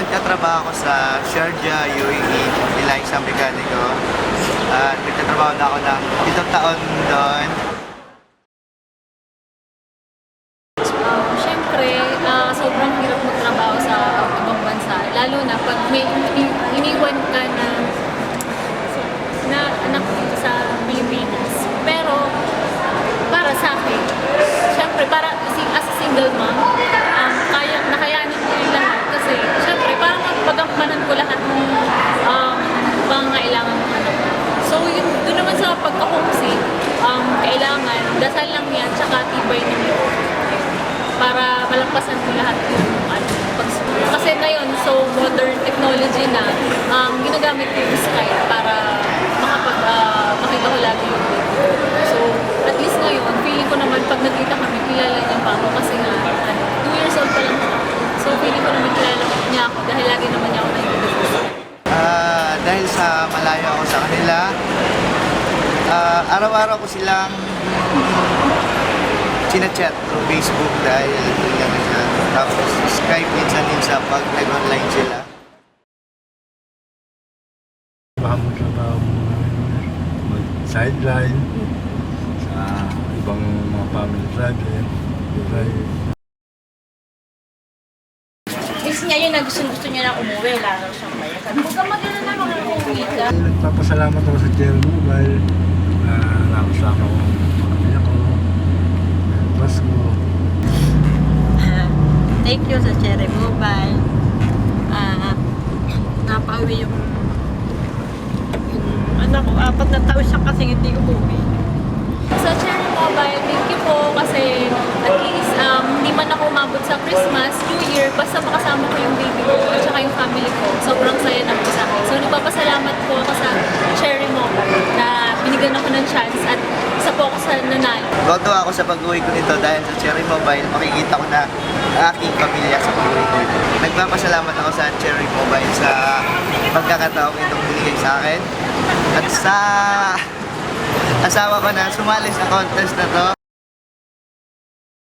nagtatrabaho ako sa Sharjah, UAE, nila isang mekaniko. At nagtatrabaho na ako ng 7 taon doon. Siyempre, sobrang hirap magtrabaho sa ibang bansa. Lalo na pag may iniwan ka na anak dito sa Pilipinas. Pero, para sa akin, siyempre, as a single mom, nakayanin ko yung lahat. Kasi, siyempre, parang pagampanan ko lahat ng pangangailangan ng anak ko. So, doon naman sa pagka-homesick, kailangan, dasal lang yan, tsaka tibay ng loob. Para malagpasan ko lahat yung pagsusunod. Kasi ngayon, so modern technology na, ginagamit ko yung Skype para makita ko lagi yung video. So, at least ngayon, feeling ko naman pag nagkita kami, kilala niya pa ako kasi nga, 2 years old pa lang siya. So, feeling ko naman kilala niya ako dahil lagi naman niya ako naiintindihan. Dahil sa malayo ako sa kanila, araw-araw ko silang chinachat through Facebook dahil lang siya. Tapos Skype minsan din sa pag nag-online sila. Baka magtrabaho mag-sideline sa ibang mga family driver. Is niya yun na gusto niya na umuwi, lalo siyang bayakan. Huwag kang mag-alala na mga umuwi ka. Nagpapasalamat ako sa Cherry Mobile na nakasama ko ang pamilya ko. Pasko. Thank you sa Cherry Mobile. Napauwi yung anak ko, 4 na taon siya kasi hindi umuwi. Sa Cherry Mobile, thank you po kasi at least hindi man ako umabot sa Christmas, New Year, basta makasama ko yung baby ko at saka yung family ko. Sobrang saya na po sa akin. So nagpapasalamat po ako sa Cherry Mobile na binigyan ako ng chance at isa po ako sa nanalo. Goto ako sa pag-uwi ko nito dahil sa Cherry Mobile, makikita ko na aking pamilya sa pag-uwi ko. Nagpapasalamat ako sa Cherry Mobile sa pagkakataong itong binigay sa akin. At sa asawa ko na sumali sa contest na to.